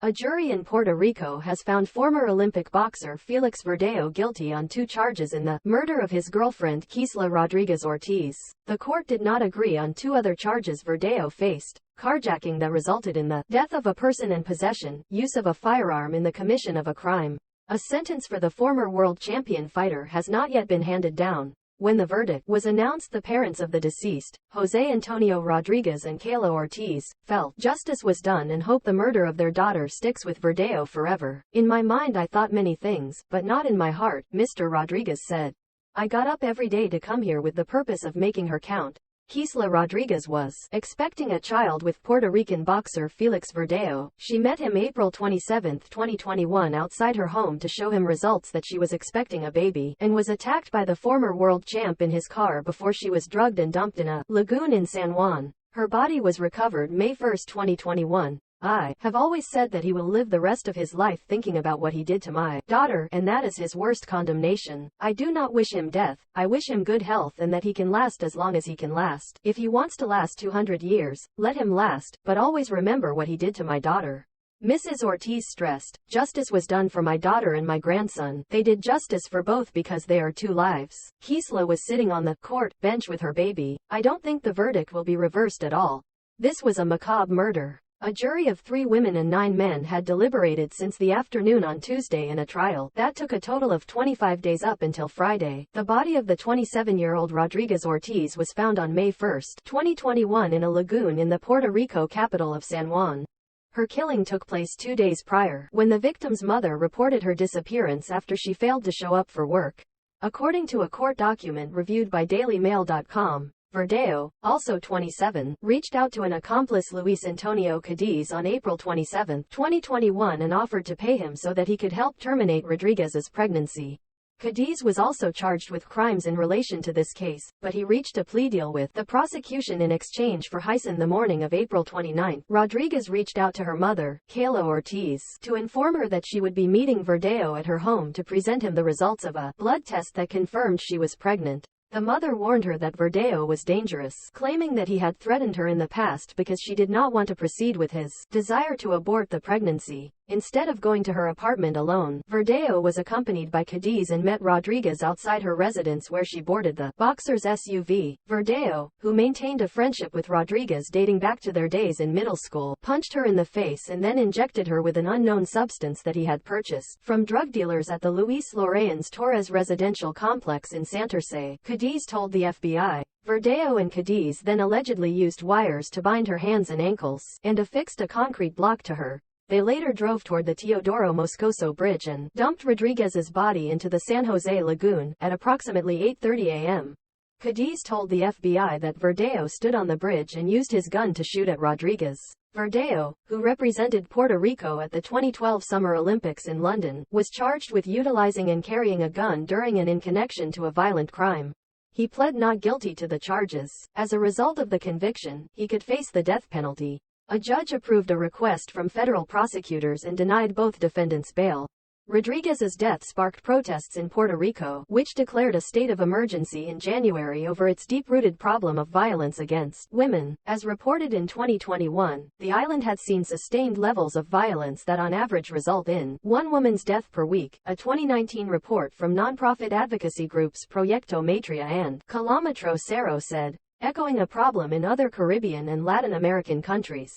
A jury in Puerto Rico has found former Olympic boxer Felix Verdejo guilty on 2 charges in the murder of his girlfriend Kisla Rodriguez Ortiz. The court did not agree on 2 other charges Verdejo faced: carjacking that resulted in the death of a person and possession, use of a firearm in the commission of a crime. A sentence for the former world champion fighter has not yet been handed down. When the verdict was announced, the parents of the deceased, Jose Antonio Rodriguez and Kayla Ortiz, felt justice was done and hope the murder of their daughter sticks with Verdejo forever. "In my mind I thought many things, but not in my heart," Mr. Rodriguez said. "I got up every day to come here with the purpose of making her count." Kisla Rodriguez was expecting a child with Puerto Rican boxer Felix Verdejo. She met him April 27, 2021 outside her home to show him results that she was expecting a baby, and was attacked by the former world champ in his car before she was drugged and dumped in a lagoon in San Juan. Her body was recovered May 1, 2021. "I have always said that he will live the rest of his life thinking about what he did to my daughter, and that is his worst condemnation. I do not wish him death. I wish him good health and that he can last as long as he can last. If he wants to last 200 years, let him last, but always remember what he did to my daughter." Mrs. Ortiz stressed, "Justice was done for my daughter and my grandson. They did justice for both because they are 2 lives." Kisla was sitting on the court bench with her baby. "I don't think the verdict will be reversed at all. This was a macabre murder." A jury of 3 women and 9 men had deliberated since the afternoon on Tuesday in a trial that took a total of 25 days up until Friday. The body of the 27-year-old Rodriguez Ortiz was found on May 1, 2021 in a lagoon in the Puerto Rico capital of San Juan. Her killing took place 2 days prior, when the victim's mother reported her disappearance after she failed to show up for work. According to a court document reviewed by DailyMail.com, Verdejo, also 27, reached out to an accomplice Luis Antonio Cadiz on April 27, 2021 and offered to pay him so that he could help terminate Rodriguez's pregnancy. Cadiz was also charged with crimes in relation to this case, but he reached a plea deal with the prosecution in exchange for his. In the morning of April 29, Rodriguez reached out to her mother, Kayla Ortiz, to inform her that she would be meeting Verdejo at her home to present him the results of a blood test that confirmed she was pregnant. The mother warned her that Verdejo was dangerous, claiming that he had threatened her in the past because she did not want to proceed with his desire to abort the pregnancy. Instead of going to her apartment alone, Verdejo was accompanied by Cadiz and met Rodriguez outside her residence where she boarded the boxer's SUV. Verdejo, who maintained a friendship with Rodriguez dating back to their days in middle school, punched her in the face and then injected her with an unknown substance that he had purchased from drug dealers at the Luis Loreans Torres residential complex in Santurce, Cadiz told the FBI. Verdejo and Cadiz then allegedly used wires to bind her hands and ankles, and affixed a concrete block to her. They later drove toward the Teodoro Moscoso Bridge and dumped Rodriguez's body into the San Jose Lagoon at approximately 8:30 a.m. Cadiz told the FBI that Verdejo stood on the bridge and used his gun to shoot at Rodriguez. Verdejo, who represented Puerto Rico at the 2012 Summer Olympics in London, was charged with utilizing and carrying a gun during and in connection to a violent crime. He pled not guilty to the charges. As a result of the conviction, he could face the death penalty. A judge approved a request from federal prosecutors and denied both defendants bail. Rodriguez's death sparked protests in Puerto Rico, which declared a state of emergency in January over its deep-rooted problem of violence against women. As reported in 2021, the island had seen sustained levels of violence that on average result in 1 woman's death per week, a 2019 report from nonprofit advocacy groups Proyecto Matria and Kilometro Cero said, echoing a problem in other Caribbean and Latin American countries.